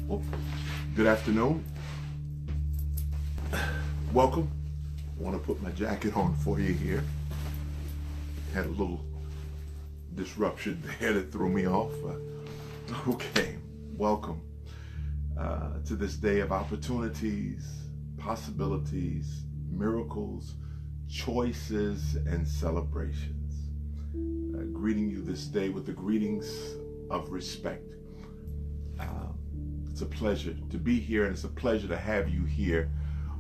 Well, good afternoon. Welcome. I want to put my jacket on for you here. Had a little disruption there that threw me off. Okay, welcome to this day of opportunities, possibilities, miracles, choices, and celebrations. Greeting you this day with the greetings of respect. It's a pleasure to be here, and it's a pleasure to have you here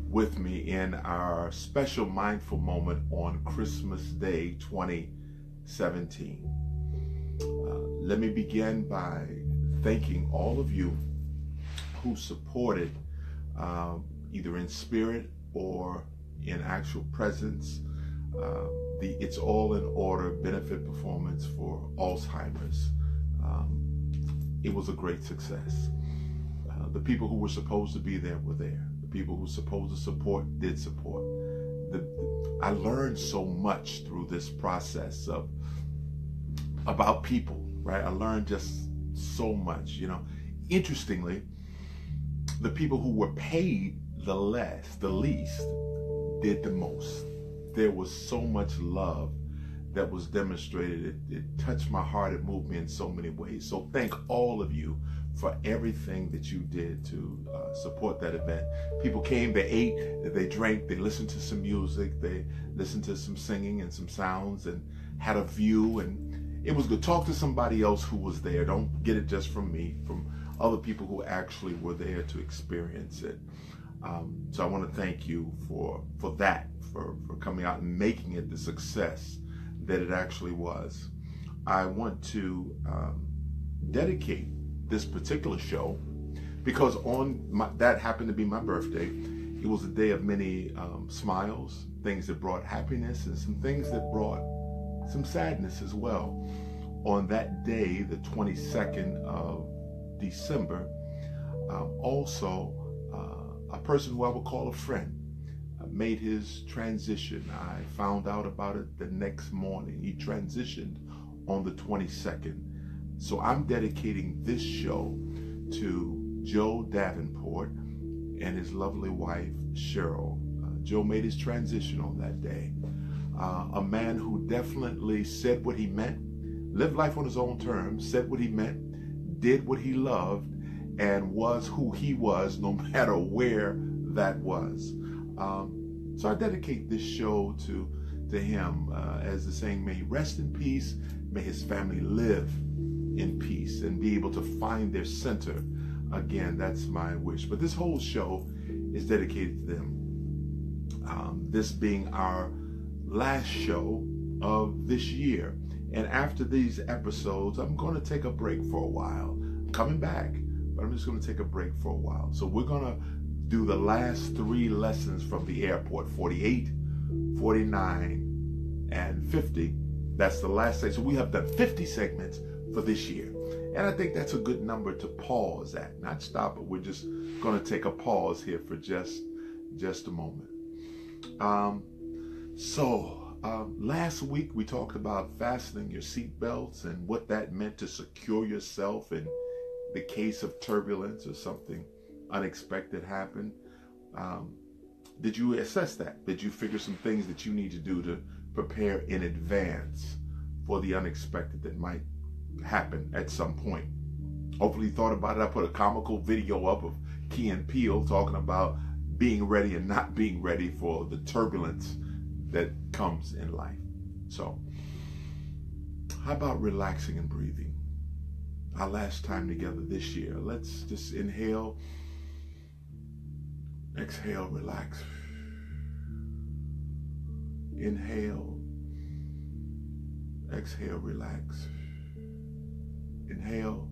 with me in our special mindful moment on Christmas Day 2017. Let me begin by thanking all of you who supported either in spirit or in actual presence the It's All in Order benefit performance for Alzheimer's. It was a great success. The people who were supposed to be there were there. The people who were supposed to support did support. I learned so much through this process about people, right? I learned just so much, you know. Interestingly, the people who were paid the least, did the most. There was so much love that was demonstrated. It touched my heart. It moved me in so many ways. So thank all of you for everything that you did to support that event. People came, they ate, they drank, they listened to some music, they listened to some singing and some sounds, and had a view, and it was good. Talk to somebody else who was there. Don't get it just from me, from other people who actually were there to experience it. So I want to thank you for that, for coming out and making it the success that it actually was. I want to dedicate this particular show because that happened to be my birthday. It was a day of many smiles, things that brought happiness, and some things that brought some sadness as well. On that day, the 22nd of December, also a person who I would call a friend made his transition. I found out about it the next morning. He transitioned on the 22nd. So I'm dedicating this show to Joe Davenport and his lovely wife, Cheryl. Joe made his transition on that day. A man who definitely said what he meant, lived life on his own terms, said what he meant, did what he loved, and was who he was no matter where that was. So I dedicate this show to him, as the saying, may he rest in peace, may his family live in peace and be able to find their center again. That's my wish. But this whole show is dedicated to them. This being our last show of this year. And after these episodes, I'm going to take a break for a while. I'm coming back, but I'm just going to take a break for a while. So we're going to do the last 3 lessons from the airport, 48, 49, and 50. That's the last segment. So we have done 50 segments for this year. And I think that's a good number to pause at. Not stop, but we're just going to take a pause here for just a moment. Last week we talked about fastening your seatbelts and what that meant to secure yourself in the case of turbulence or something unexpected happened. Did you assess that? Did you figure some things that you need to do to prepare in advance for the unexpected that might happen at some point? Hopefully you thought about it. I put a comical video up of Key and Peele talking about being ready and not being ready for the turbulence that comes in life. So how about relaxing and breathing? Our last time together this year. Let's just inhale, exhale, relax. Inhale, exhale, relax. Inhale,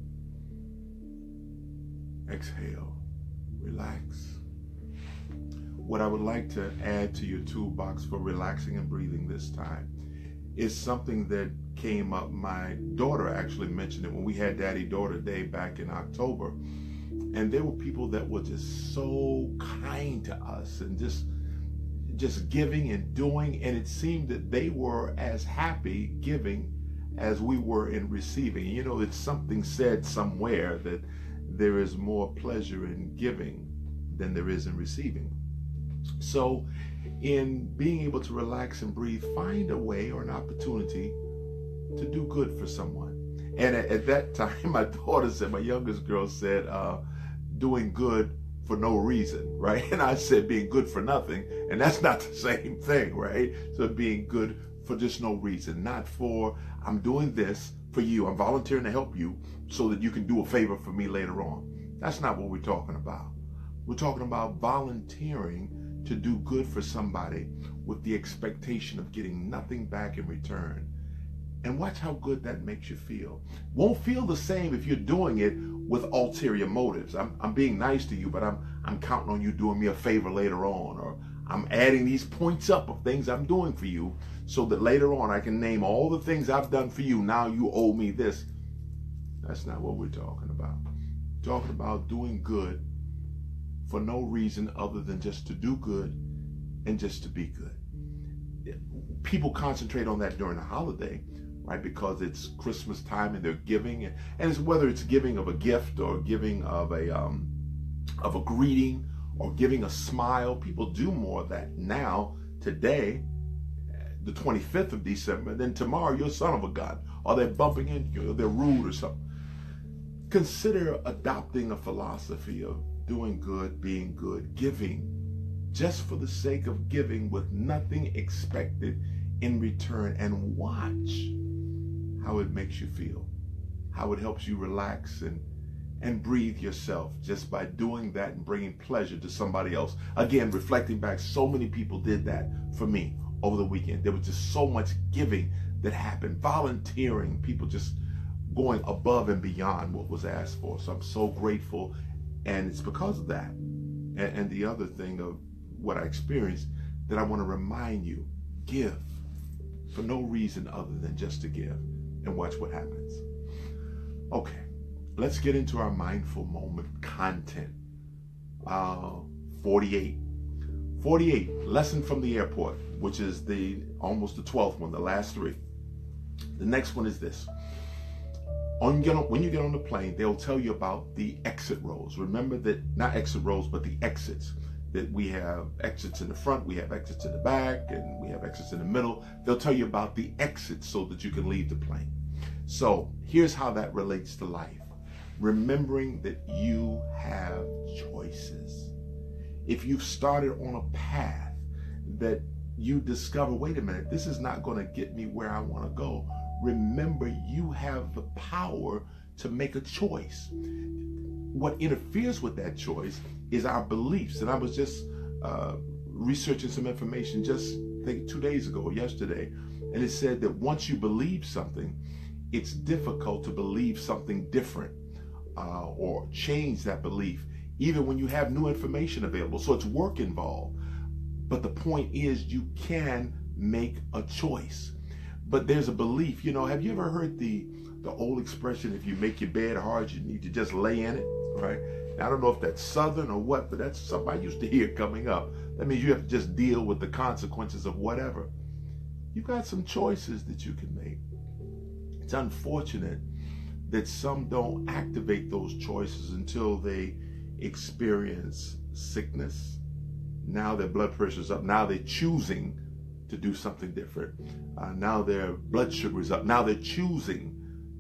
exhale, relax. What I would like to add to your toolbox for relaxing and breathing this time is something that came up. My daughter actually mentioned it when we had Daddy-Daughter Day back in October. And there were people that were just so kind to us and just giving and doing, and it seemed that they were as happy giving as we were in receiving. You know, it's something said somewhere that there is more pleasure in giving than there is in receiving. So in being able to relax and breathe, find a way or an opportunity to do good for someone. And at that time, my daughter said, my youngest girl said, doing good for no reason, right? And I said being good for nothing, and that's not the same thing, right? So being good for just no reason, not for, I'm doing this for you, I'm volunteering to help you so that you can do a favor for me later on. That's not what we're talking about. We're talking about volunteering to do good for somebody with the expectation of getting nothing back in return. And watch how good that makes you feel. Won't feel the same if you're doing it with ulterior motives. I'm being nice to you, but I'm counting on you doing me a favor later on, or I'm adding these points up of things I'm doing for you so that later on I can name all the things I've done for you. Now you owe me this. That's not what we're talking about. We're talking about doing good for no reason other than just to do good and just to be good. People concentrate on that during the holiday, right? Because it's Christmas time and they're giving, and it's whether it's giving of a gift or giving of a greeting or giving a smile. People do more of that now, today, the 25th of December, then tomorrow you're son of a gun, or they're bumping into you, or they're rude or something. Consider adopting a philosophy of doing good, being good, giving, just for the sake of giving with nothing expected in return, and watch how it makes you feel, how it helps you relax and breathe yourself just by doing that and bringing pleasure to somebody else. Again, reflecting back, so many people did that for me over the weekend. There was just so much giving that happened, volunteering, people just going above and beyond what was asked for. So I'm so grateful, and it's because of that and the other thing of what I experienced that I want to remind you: give for no reason other than just to give, and watch what happens. Okay, let's get into our mindful moment content. 48, lesson from the airport, which is almost the 12th one, the last three. The next one is this: when you get on the plane, they'll tell you about the exit rows. Remember that, not exit rows, but the exits. That we have exits in the front, we have exits in the back, and we have exits in the middle. They'll tell you about the exits so that you can leave the plane. So here's how that relates to life. Remembering that you have choices. If you've started on a path that you discover, wait a minute, this is not going to get me where I want to go, remember you have the power to make a choice. What interferes with that choice is our beliefs. And I was just researching some information just, I think, 2 days ago or yesterday, and it said that once you believe something, it's difficult to believe something different or change that belief, even when you have new information available. So it's work involved. But the point is, you can make a choice. But there's a belief, have you ever heard the old expression, if you make your bed hard, you need to just lay in it, right? Now, I don't know if that's Southern or what, but that's something I used to hear coming up. That means you have to just deal with the consequences of whatever. You've got some choices that you can make. It's unfortunate that some don't activate those choices until they experience sickness. Now their blood pressure's up. Now they're choosing to do something different. Now their blood sugar is up. Now they're choosing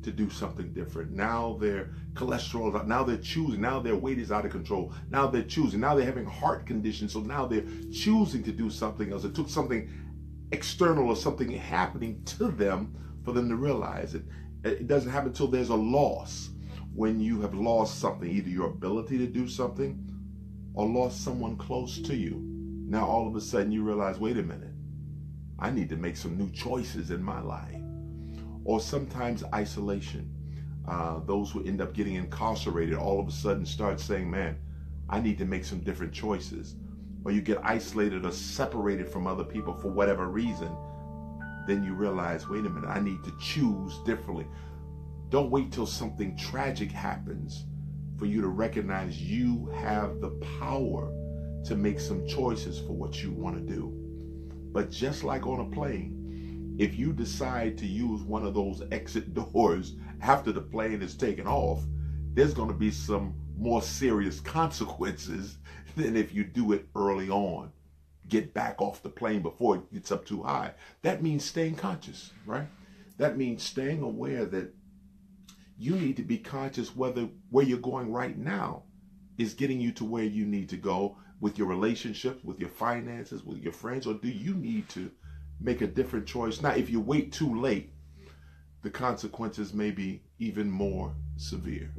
to do something different. Now their cholesterol is up. Now they're choosing. Now their weight is out of control. Now they're choosing. Now they're having heart conditions. So now they're choosing to do something else. It took something external or something happening to them for them to realize it. It doesn't happen until there's a loss. When you have lost something, either your ability to do something or lost someone close to you. Now all of a sudden you realize, wait a minute, I need to make some new choices in my life. Or sometimes isolation. Those who end up getting incarcerated all of a sudden start saying, man, I need to make some different choices. Or you get isolated or separated from other people for whatever reason. Then you realize, wait a minute, I need to choose differently. Don't wait till something tragic happens for you to recognize you have the power to make some choices for what you want to do. But just like on a plane, if you decide to use one of those exit doors after the plane is taken off, there's going to be some more serious consequences than if you do it early on. Get back off the plane before it gets up too high. That means staying conscious, right? That means staying aware that you need to be conscious whether where you're going right now is getting you to where you need to go with your relationships, with your finances, with your friends, or do you need to make a different choice? Now, if you wait too late, the consequences may be even more severe.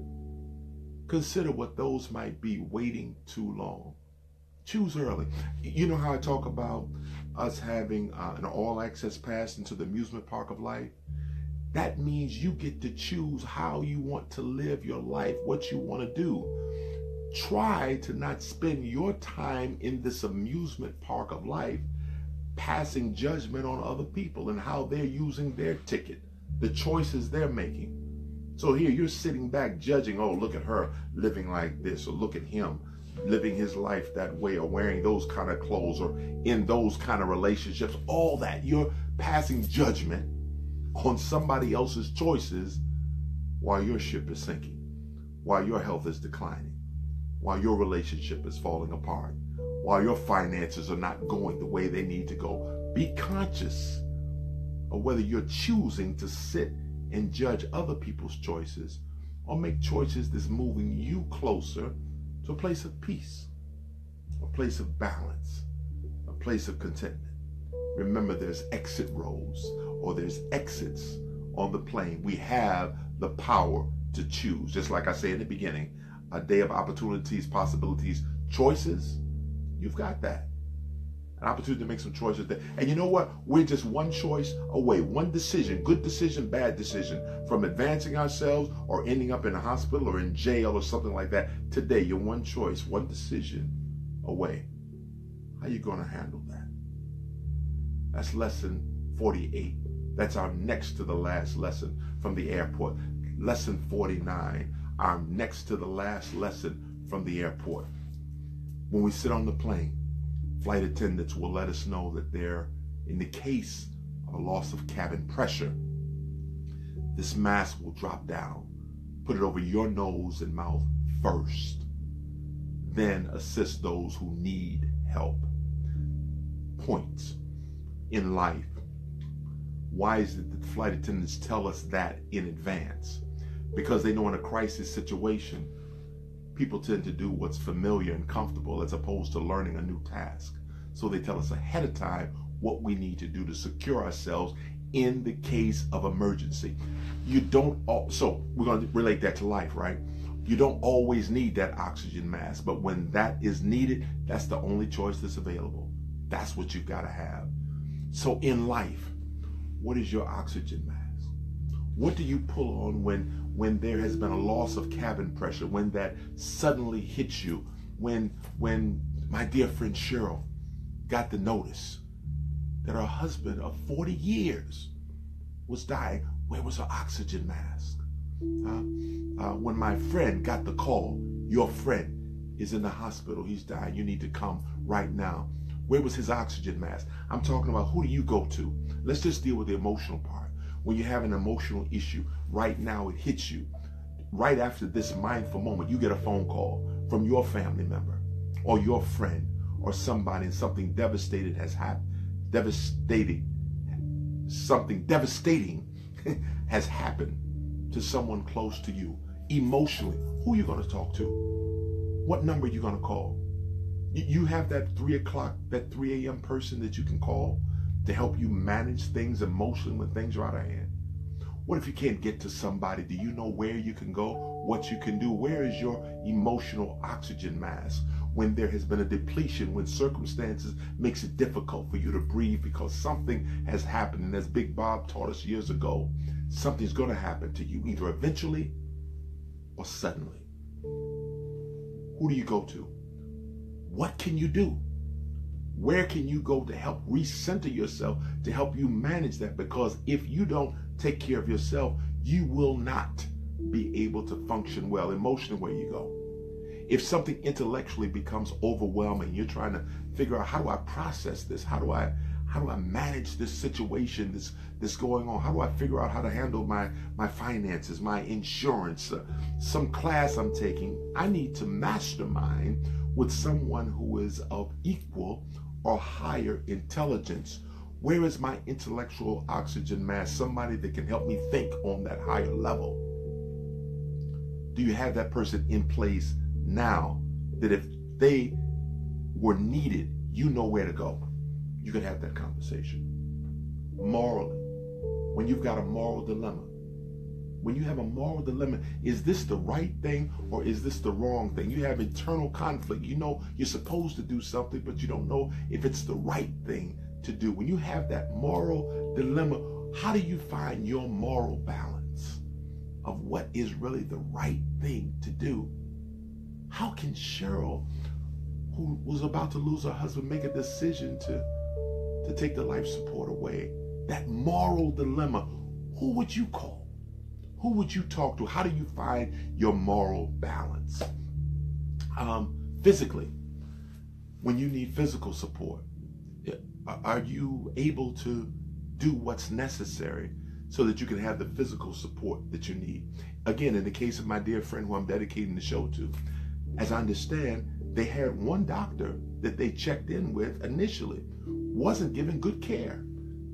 Consider what those might be waiting too long. Choose early. You know how I talk about us having an all-access pass into the amusement park of life? That means you get to choose how you want to live your life, what you want to do. Try to not spend your time in this amusement park of life passing judgment on other people and how they're using their ticket, the choices they're making. So here you're sitting back judging, oh, look at her living like this, or look at him living his life that way, or wearing those kind of clothes, or in those kind of relationships, all that. You're passing judgment on somebody else's choices while your ship is sinking, while your health is declining, while your relationship is falling apart, while your finances are not going the way they need to go. Be conscious of whether you're choosing to sit and judge other people's choices or make choices that's moving you closer to a place of peace, a place of balance, a place of contentment. Remember, there's exit rows or there's exits on the plane. We have the power to choose. Just like I say in the beginning, a day of opportunities, possibilities, choices. You've got that. An opportunity to make some choices there. And you know what? We're just one choice away, one decision, good decision, bad decision, from advancing ourselves or ending up in a hospital or in jail or something like that. Today, you're one choice, one decision away. How are you going to handle that? That's lesson 48. That's our next to the last lesson from the airport. Lesson 49, our next to the last lesson from the airport. When we sit on the plane, flight attendants will let us know that they're, in the case of a loss of cabin pressure, this mask will drop down. Put it over your nose and mouth first. Then assist those who need help. Points in life. Why is it that the flight attendants tell us that in advance? Because they know in a crisis situation, people tend to do what's familiar and comfortable as opposed to learning a new task. So they tell us ahead of time what we need to do to secure ourselves in the case of emergency. So we're going to relate that to life, right? You don't always need that oxygen mask, but when that is needed, that's the only choice that's available. That's what you've got to have. So in life, what is your oxygen mask? What do you pull on when there has been a loss of cabin pressure, when that suddenly hits you, when my dear friend Cheryl got the notice that her husband of 40 years was dying? Where was her oxygen mask? When my friend got the call, your friend is in the hospital, he's dying, you need to come right now. Where was his oxygen mask? I'm talking about, who do you go to? Let's just deal with the emotional part. When you have an emotional issue, right now it hits you. Right after this mindful moment, you get a phone call from your family member or your friend or somebody, and something devastating has happened. Something devastating has happened to someone close to you. Emotionally, who are you going to talk to? What number are you going to call? You have that 3 o'clock, that 3 a.m. person that you can call to help you manage things emotionally when things are out of hand. What if you can't get to somebody? Do you know where you can go, what you can do? Where is your emotional oxygen mask when there has been a depletion, when circumstances makes it difficult for you to breathe because something has happened? And as Big Bob taught us years ago, something's going to happen to you, either eventually or suddenly. Who do you go to? What can you do? Where can you go to help recenter yourself, to help you manage that? Because if you don't take care of yourself, you will not be able to function well emotionally where you go. If something intellectually becomes overwhelming, you're trying to figure out, how do I process this? How do How do I manage this situation that's going on? How do I figure out how to handle my finances, my insurance, some class I'm taking? I need to mastermind with someone who is of equal or higher intelligence. Where is my intellectual oxygen mask? Somebody that can help me think on that higher level. Do you have that person in place now that if they were needed, you know where to go? You can have that conversation. Morally, when you've got a moral dilemma, when you have a moral dilemma, is this the right thing or is this the wrong thing? You have internal conflict. You know you're supposed to do something, but you don't know if it's the right thing to do. When you have that moral dilemma, how do you find your moral balance of what is really the right thing to do? How can Cheryl, who was about to lose her husband, make a decision to take the life support away? That moral dilemma, who would you call? Who would you talk to? How do you find your moral balance? Physically, when you need physical support, are you able to do what's necessary so that you can have the physical support that you need? Again, in the case of my dear friend who I'm dedicating the show to, as I understand, they had one doctor that they checked in with initially, wasn't giving good care.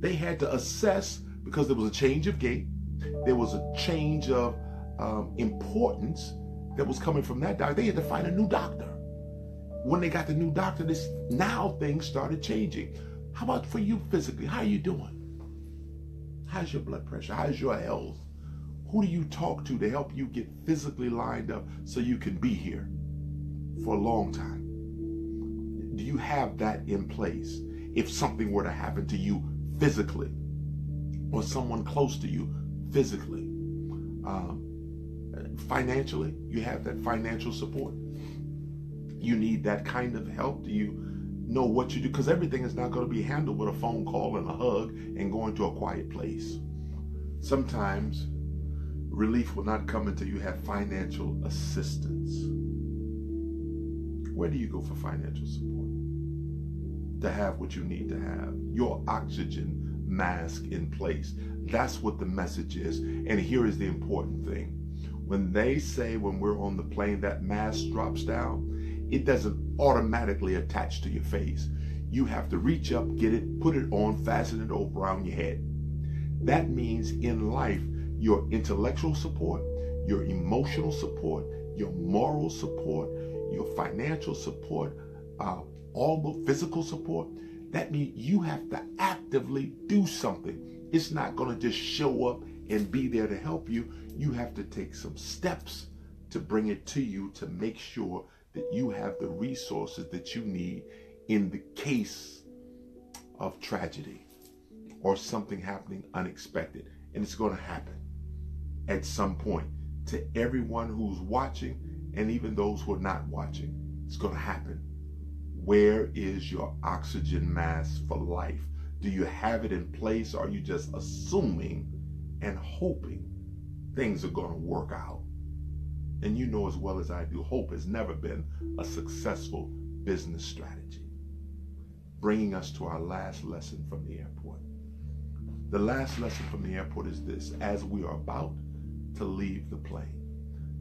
They had to assess because there was a change of gait. There was a change of importance that was coming from that doctor. They had to find a new doctor. When they got the new doctor, now things started changing. How about for you physically? How are you doing? How's your blood pressure? How's your health? Who do you talk to help you get physically lined up so you can be here for a long time? Do you have that in place? If something were to happen to you physically or someone close to you physically, financially, you have that financial support. You need that kind of help. Do you know what you do? Because everything is not going to be handled with a phone call and a hug and going to a quiet place. Sometimes relief will not come until you have financial assistance. Where do you go for financial support? To have what you need to have, your oxygen mask in place. That's what the message is. And here is the important thing. When they say when we're on the plane that mask drops down, it doesn't automatically attach to your face. You have to reach up, get it, put it on, fasten it over around your head. That means in life, your intellectual support, your emotional support, your moral support, your financial support, all the physical support, that means you have to actively do something. It's not going to just show up and be there to help you. You have to take some steps to bring it to you to make sure that you have the resources that you need in the case of tragedy or something happening unexpected. And it's going to happen at some point to everyone who's watching and even those who are not watching. It's going to happen. Where is your oxygen mask for life? Do you have it in place, or are you just assuming and hoping things are going to work out? And you know as well as I do, hope has never been a successful business strategy. Bringing us to our last lesson from the airport. The last lesson from the airport is this: as we are about to leave the plane,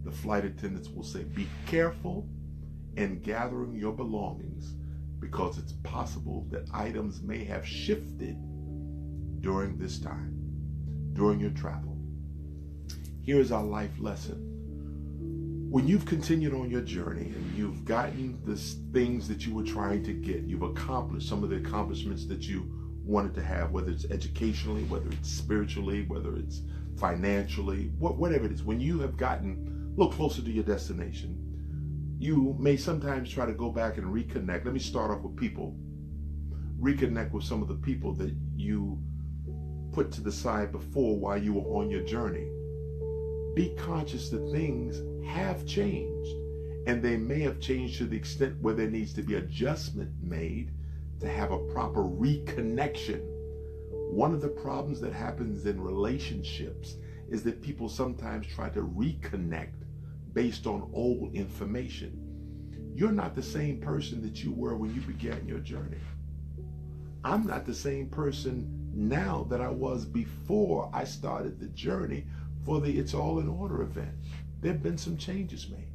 the flight attendants will say, be careful in gathering your belongings, because it's possible that items may have shifted during this time, during your travel. Here's our life lesson. When you've continued on your journey and you've gotten the things that you were trying to get, you've accomplished some of the accomplishments that you wanted to have, whether it's educationally, whether it's spiritually, whether it's financially, whatever it is, when you have gotten a little closer to your destination, you may sometimes try to go back and reconnect. Let me start off with people. Reconnect with some of the people that you put to the side before while you were on your journey. Be conscious that things have changed, and they may have changed to the extent where there needs to be adjustment made to have a proper reconnection. One of the problems that happens in relationships is that people sometimes try to reconnect based on old information. You're not the same person that you were when you began your journey. I'm not the same person now that I was before I started the journey for the It's All in Order event. There have been some changes made.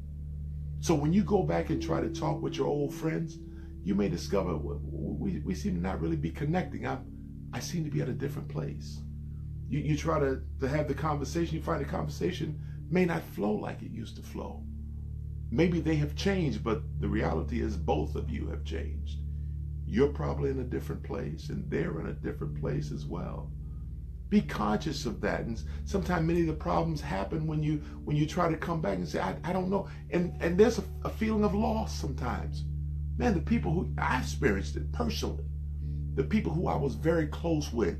So when you go back and try to talk with your old friends, you may discover we seem to not really be connecting. I seem to be at a different place. You try to have the conversation, you find the conversation may not flow like it used to flow. Maybe they have changed, but the reality is both of you have changed. You're probably in a different place, and they're in a different place as well. Be conscious of that. And sometimes many of the problems happen when you try to come back and say, I don't know. And there's a feeling of loss sometimes. Man, the people who I experienced it personally, the people who I was very close with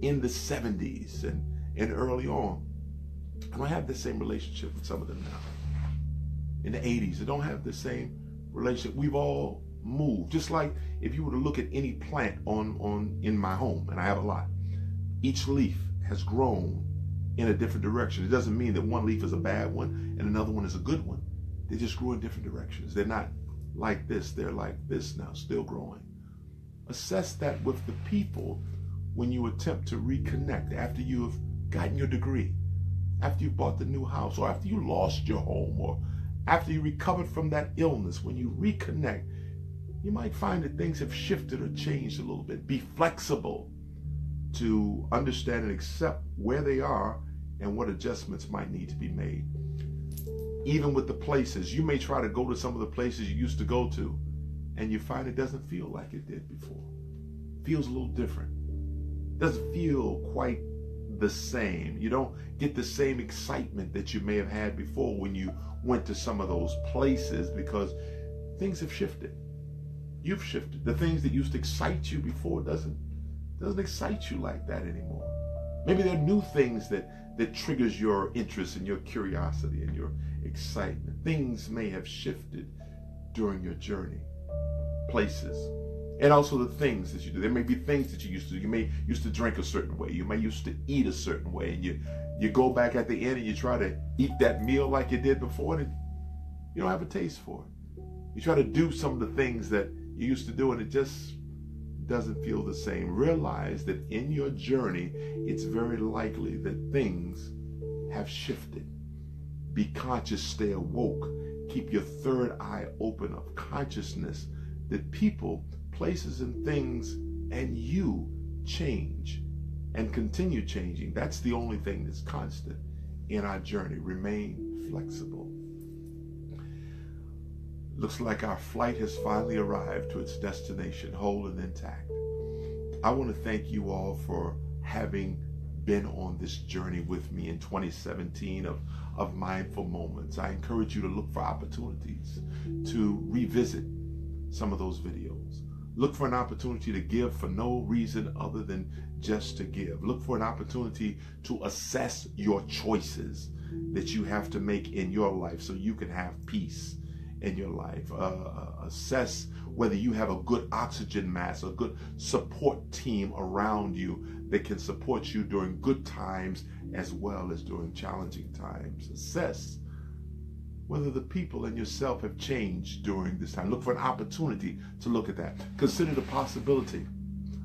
in the 70s and early on, I don't have the same relationship with some of them now. In the 80s, I don't have the same relationship. We've all moved. Just like if you were to look at any plant in my home, and I have a lot, each leaf has grown in a different direction. It doesn't mean that one leaf is a bad one and another one is a good one. They just grow in different directions. They're not like this. They're like this now, still growing. Assess that with the people when you attempt to reconnect after you have gotten your degree, after you bought the new house, or after you lost your home, or after you recovered from that illness. When you reconnect, you might find that things have shifted or changed a little bit. Be flexible to understand and accept where they are and what adjustments might need to be made. Even with the places, you may try to go to some of the places you used to go to, and you find it doesn't feel like it did before. It feels a little different. It doesn't feel quite the same. You don't get the same excitement that you may have had before when you went to some of those places, because things have shifted. You've shifted. The things that used to excite you before doesn't excite you like that anymore. Maybe there are new things that triggers your interest and your curiosity and your excitement. Things may have shifted during your journey, places, and also the things that you do. There may be things that you used to do. You may used to drink a certain way. You may used to eat a certain way, and you go back at the end and you try to eat that meal like you did before, and you don't have a taste for it. You try to do some of the things that you used to do, and it just doesn't feel the same. Realize that in your journey, it's very likely that things have shifted. Be conscious, stay awoke, keep your third eye open of consciousness that people, places, and things, and you change and continue changing. That's the only thing that's constant in our journey. Remain flexible. Looks like our flight has finally arrived to its destination, whole and intact. I want to thank you all for having been on this journey with me in 2017 of mindful moments. I encourage you to look for opportunities to revisit some of those videos. Look for an opportunity to give for no reason other than just to give. Look for an opportunity to assess your choices that you have to make in your life so you can have peace in your life. Assess whether you have a good oxygen mask, a good support team around you that can support you during good times as well as during challenging times. Assess whether the people and yourself have changed during this time. Look for an opportunity to look at that. Consider the possibility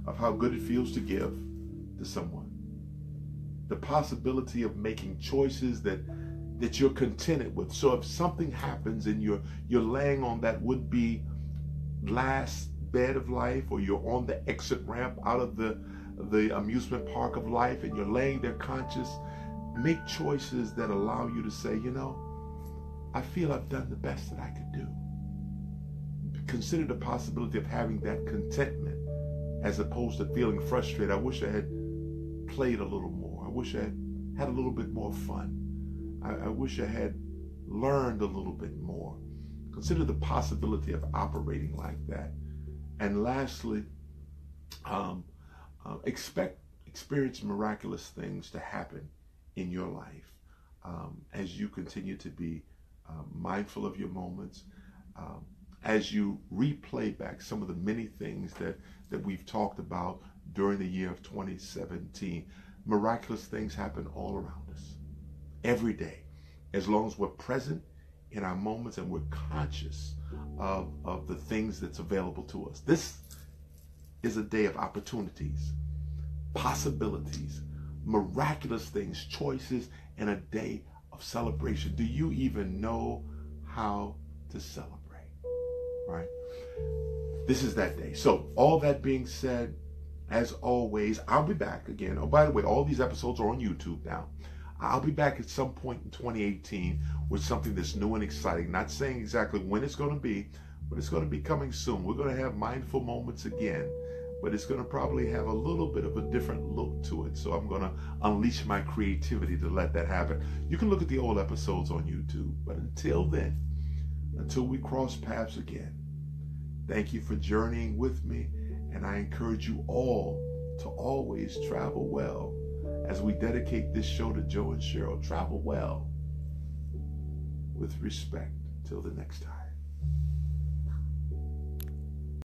of how good it feels to give to someone. The possibility of making choices that you're contented with. So if something happens and you're laying on that would-be last bed of life, or you're on the exit ramp out of the amusement park of life, and you're laying there conscious, make choices that allow you to say, you know, I feel I've done the best that I could do. Consider the possibility of having that contentment as opposed to feeling frustrated. I wish I had played a little more. I wish I had a little bit more fun. I wish I had learned a little bit more. Consider the possibility of operating like that. And lastly, experience miraculous things to happen in your life as you continue to be mindful of your moments, as you replay back some of the many things that we've talked about during the year of 2017. Miraculous things happen all around us, every day, as long as we're present in our moments and we're conscious of the things that's available to us. This is a day of opportunities, possibilities, miraculous things, choices, and a day of celebration. Do you even know how to celebrate? Right? This is that day. So all that being said, as always, I'll be back again. Oh, by the way, all these episodes are on YouTube now. I'll be back at some point in 2018 with something that's new and exciting. Not saying exactly when it's going to be, but it's going to be coming soon. We're going to have mindful moments again, but it's going to probably have a little bit of a different look to it. So I'm going to unleash my creativity to let that happen. You can look at the old episodes on YouTube, but until then, until we cross paths again, thank you for journeying with me, and I encourage you all to always travel well. As we dedicate this show to Joe and Cheryl, travel well with respect. Till the next time.